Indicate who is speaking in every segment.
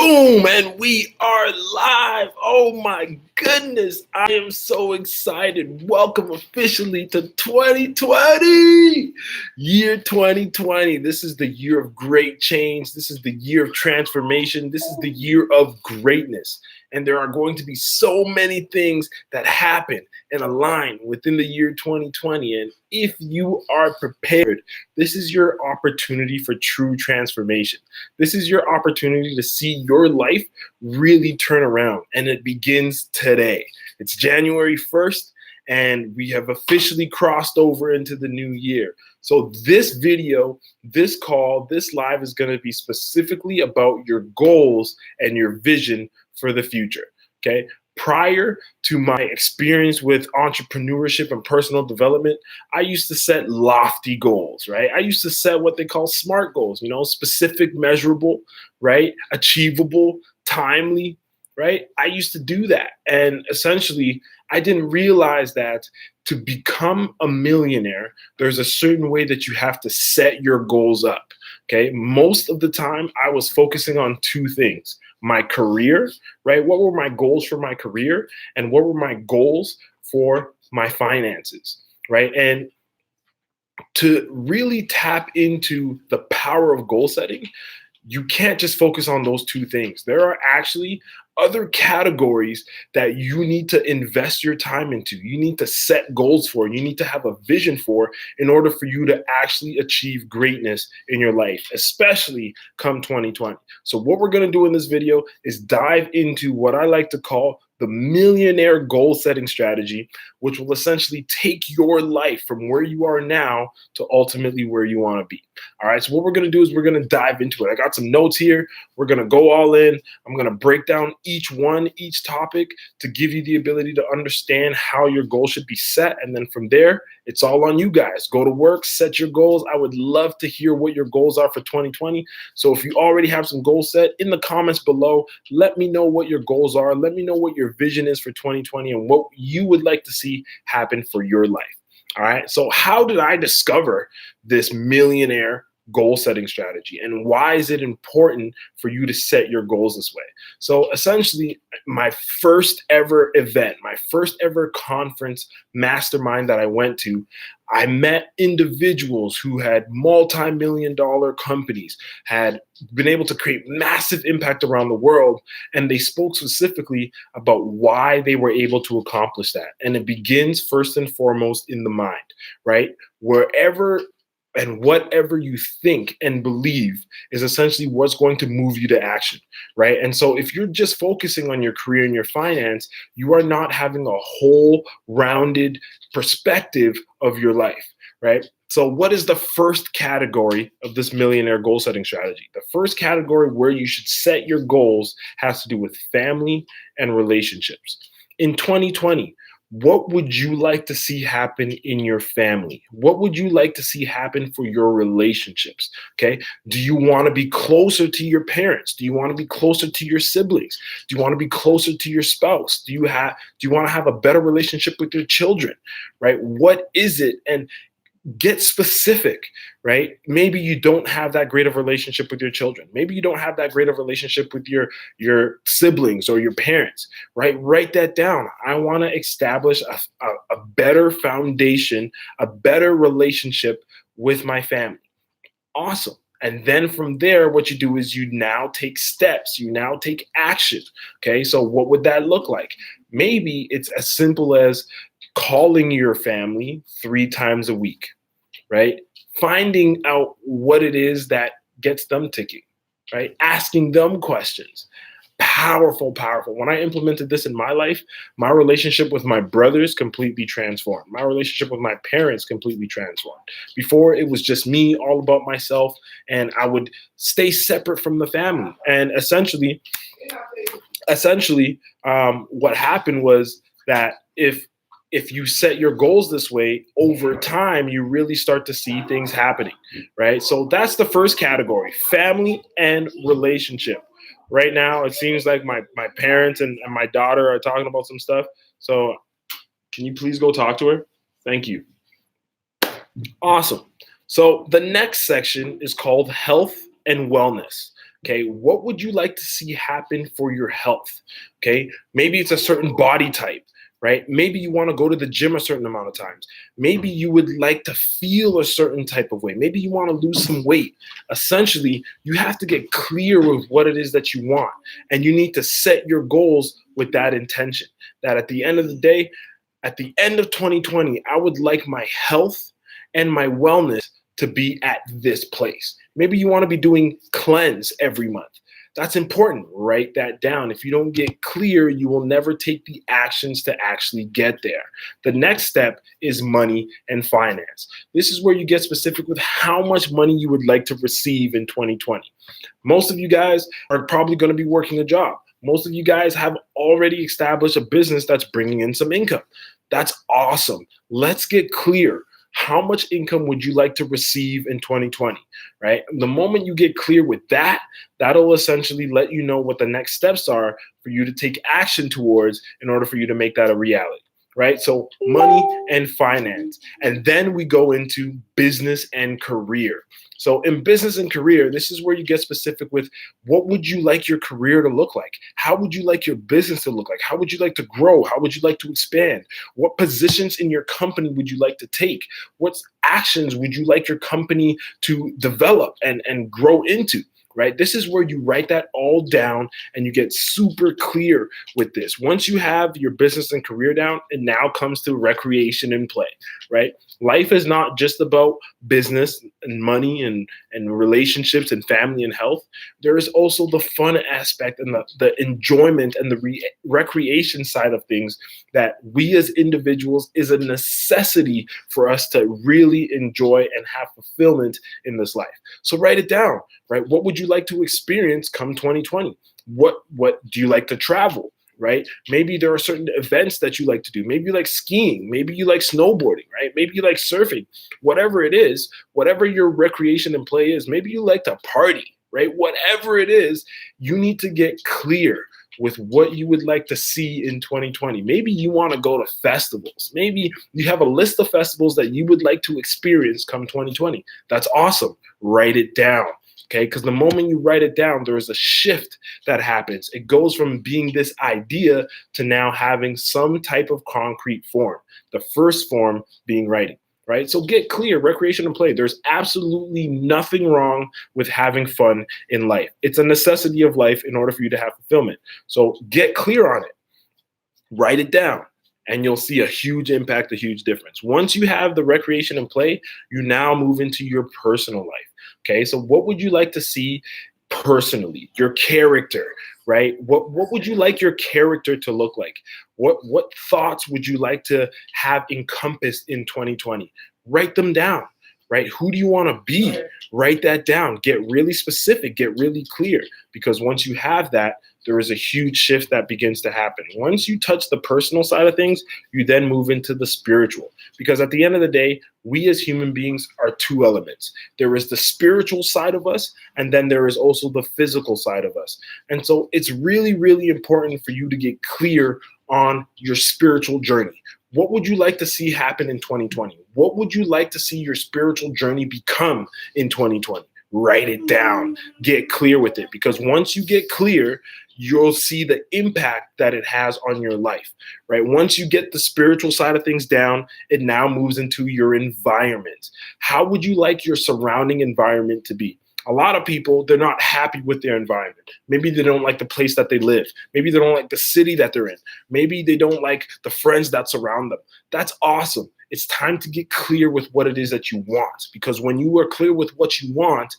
Speaker 1: Boom, and we are live. Oh my goodness, I am so excited. Welcome officially to 2020. Year 2020. This is the year of great change. This is the year of transformation. This is the year of greatness. And there are going to be so many things that happen and align within the year 2020. And if you are prepared, this is your opportunity for true transformation. This is your opportunity to see your life really turn around. And it begins today. It's January 1st, and we have officially crossed over into the new year. So this video, this call, this live is going to be specifically about your goals and your vision for the future, okay? Prior to my experience with entrepreneurship and personal development, I used to set lofty goals, right? I used to set what they call SMART goals, specific, measurable, right? Achievable, timely, right? I used to do that. And essentially, I didn't realize that to become a millionaire, there's a certain way that you have to set your goals up, okay? Most of the time, I was focusing on two things. My career, right? What were my goals for my career? And what were my goals for my finances, right? And to really tap into the power of goal setting, you can't just focus on those two things. There are actually other categories that you need to invest your time into. You need to set goals for, you need to have a vision for in order for you to actually achieve greatness in your life, especially come 2020. So what we're gonna do in this video is dive into what I like to call the millionaire goal setting strategy, which will essentially take your life from where you are now to ultimately where you want to be. All right, so what we're going to do is we're going to dive into it. I got some notes here. We're going to go all in. I'm going to break down each topic to give you the ability to understand how your goal should be set. And then from there, it's all on you guys. Go to work, set your goals. I would love to hear what your goals are for 2020. So if you already have some goals set, in the comments below, let me know what your goals are. Let me know what your vision is for 2020 and what you would like to see happen for your life. All right. So how did I discover this millionaire goal setting strategy, and why is it important for you to set your goals this way? So essentially, my first ever event, my first ever conference mastermind that I went to, I met individuals who had multi-million-dollar companies, had been able to create massive impact around the world, and they spoke specifically about why they were able to accomplish that. And it begins first and foremost in the mind, right? Wherever and whatever you think and believe is essentially what's going to move you to action, right? And so if you're just focusing on your career and your finance, you are not having a whole rounded perspective of your life, right? So what is the first category of this millionaire goal setting strategy? The first category where you should set your goals has to do with family and relationships. In 2020, what would you like to see happen in your family? What would you like to see happen for your relationships? Okay. Do you want to be closer to your parents? Do you want to be closer to your siblings? Do you want to be closer to your spouse? Do you want to have a better relationship with your children? Right? What is it? And get specific, right? Maybe you don't have that great of relationship with your children. Maybe you don't have that great of relationship with your siblings or your parents, right? Write that down. I want to establish a better foundation, a better relationship with my family. Awesome. And then from there, what you do is you now take steps, you now take action. Okay, so what would that look like? Maybe it's as simple as calling your family 3 times a week, right? Finding out what it is that gets them ticking, right? Asking them questions. Powerful, powerful. When I implemented this in my life, my relationship with my brothers completely transformed. My relationship with my parents completely transformed. Before, it was just me, all about myself, and I would stay separate from the family. And essentially, what happened was that if you set your goals this way, over time, you really start to see things happening, right? So that's the first category, family and relationship. Right now, it seems like my parents and my daughter are talking about some stuff. So can you please go talk to her? Thank you. Awesome. So the next section is called health and wellness. Okay, what would you like to see happen for your health? Okay, maybe it's a certain body type, right? Maybe you want to go to the gym a certain amount of times. Maybe you would like to feel a certain type of way. Maybe you want to lose some weight. Essentially, you have to get clear with what it is that you want, and you need to set your goals with that intention. That at the end of the day, at the end of 2020, I would like my health and my wellness to be at this place. Maybe you want to be doing cleanse every month. That's important. Write that down. If you don't get clear, you will never take the actions to actually get there. The next step is money and finance. This is where you get specific with how much money you would like to receive in 2020. Most of you guys are probably going to be working a job. Most of you guys have already established a business that's bringing in some income. That's awesome. Let's get clear. How much income would you like to receive in 2020, right? The moment you get clear with that, that'll essentially let you know what the next steps are for you to take action towards in order for you to make that a reality, right? So money and finance. And then we go into business and career. So in business and career, this is where you get specific with what would you like your career to look like? How would you like your business to look like? How would you like to grow? How would you like to expand? What positions in your company would you like to take? What actions would you like your company to develop and grow into? Right? This is where you write that all down and you get super clear with this. Once you have your business and career down, it now comes to recreation and play, right? Life is not just about business and money and relationships and family and health. There is also the fun aspect and the enjoyment and the recreation side of things that we as individuals is a necessity for us to really enjoy and have fulfillment in this life. So write it down, right? What would you like to experience come 2020? What do you like to travel? Right? Maybe there are certain events that you like to do. Maybe you like skiing. Maybe you like snowboarding, right? Maybe you like surfing. Whatever it is, whatever your recreation and play is, maybe you like to party, right? Whatever it is, you need to get clear with what you would like to see in 2020. Maybe you want to go to festivals. Maybe you have a list of festivals that you would like to experience come 2020. That's awesome. Write it down. Okay, because the moment you write it down, there is a shift that happens. It goes from being this idea to now having some type of concrete form. The first form being writing, right? So get clear, recreation and play. There's absolutely nothing wrong with having fun in life. It's a necessity of life in order for you to have fulfillment. So get clear on it. Write it down. And you'll see a huge impact, a huge difference. Once you have the recreation and play, you now move into your personal life. Okay, so what would you like to see personally? Your character, right? What would you like your character to look like? What thoughts would you like to have encompassed in 2020? Write them down, right? Who do you want to be? Write that down. Get really specific, get really clear, because once you have that, there is a huge shift that begins to happen. Once you touch the personal side of things, you then move into the spiritual. Because at the end of the day, we as human beings are two elements. There is the spiritual side of us, and then there is also the physical side of us. And so it's really, really important for you to get clear on your spiritual journey. What would you like to see happen in 2020? What would you like to see your spiritual journey become in 2020? Write it down. Get clear with it, because once you get clear, you'll see the impact that it has on your life, right? Once you get the spiritual side of things down, it now moves into your environment. How would you like your surrounding environment to be? A lot of people, they're not happy with their environment. Maybe they don't like the place that they live. Maybe they don't like the city that they're in. Maybe they don't like the friends that surround them. That's awesome. It's time to get clear with what it is that you want, because when you are clear with what you want,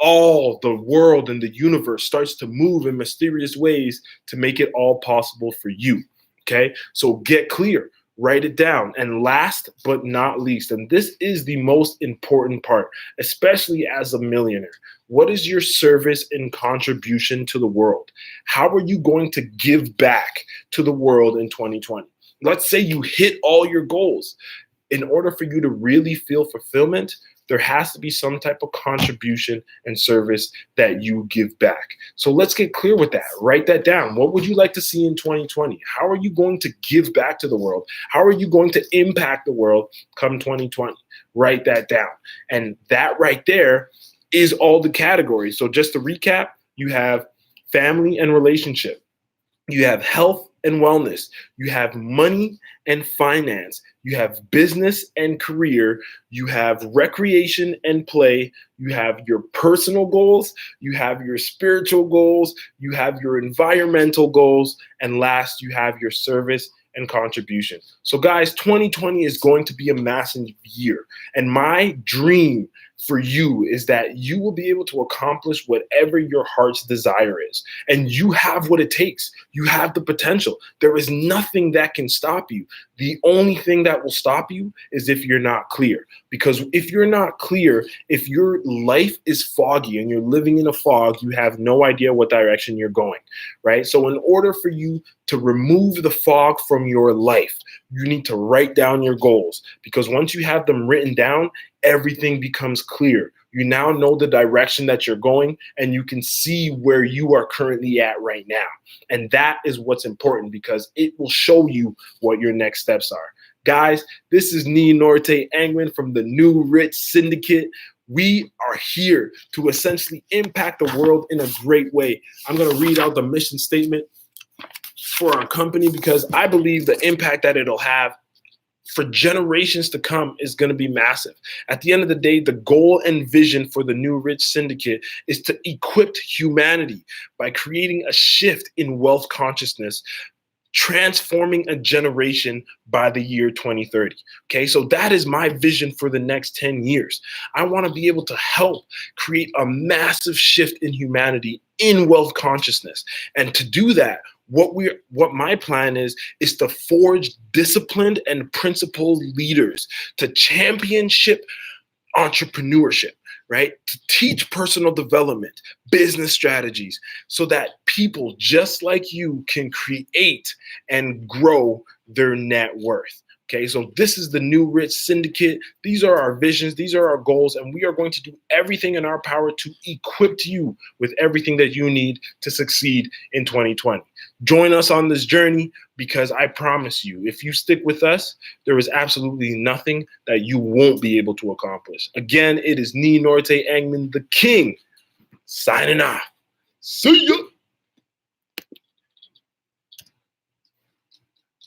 Speaker 1: all the world and the universe starts to move in mysterious ways to make it all possible for you. Okay, so get clear, write it down. And last but not least, and this is the most important part, especially as a millionaire, what is your service and contribution to the world? How are you going to give back to the world in 2020? Let's say you hit all your goals. In order for you to really feel fulfillment, there has to be some type of contribution and service that you give back. So let's get clear with that. Write that down. What would you like to see in 2020? How are you going to give back to the world? How are you going to impact the world come 2020? Write that down. And that right there is all the categories. So just to recap, you have family and relationship, you have health and wellness, you have money and finance, you have business and career, you have recreation and play, you have your personal goals, you have your spiritual goals, you have your environmental goals, and last, you have your service and contribution. So guys, 2020 is going to be a massive year. And my dream for you is that you will be able to accomplish whatever your heart's desire is. And you have what it takes. You have the potential. There is nothing that can stop you. The only thing that will stop you is if you're not clear. Because if you're not clear, if your life is foggy and you're living in a fog, you have no idea what direction you're going, right? So in order for you to remove the fog from your life, you need to write down your goals, because once you have them written down, everything becomes clear. You now know the direction that you're going, and you can see where you are currently at right now. And that is what's important, because it will show you what your next steps are. Guys, this is Nii-Nortey Engmann from the New Rich Syndicate. We are here to essentially impact the world in a great way. I'm going to read out the mission statement for our company, because I believe the impact that it'll have for generations to come is going to be massive. At the end of the day, the goal and vision for the New Rich Syndicate is to equip humanity by creating a shift in wealth consciousness, transforming a generation by the year 2030. Okay, so that is my vision for the next 10 years. I want to be able to help create a massive shift in humanity in wealth consciousness. And to do that, what my plan is to forge disciplined and principled leaders to championship entrepreneurship, right? To teach personal development, business strategies, so that people just like you can create and grow their net worth. Okay, so this is the New Rich Syndicate. These are our visions, these are our goals, and we are going to do everything in our power to equip you with everything that you need to succeed in 2020. Join us on this journey, because I promise you, if you stick with us, there is absolutely nothing that you won't be able to accomplish. Again, it is Nii-Nortey Engmann, the King, signing off. See ya.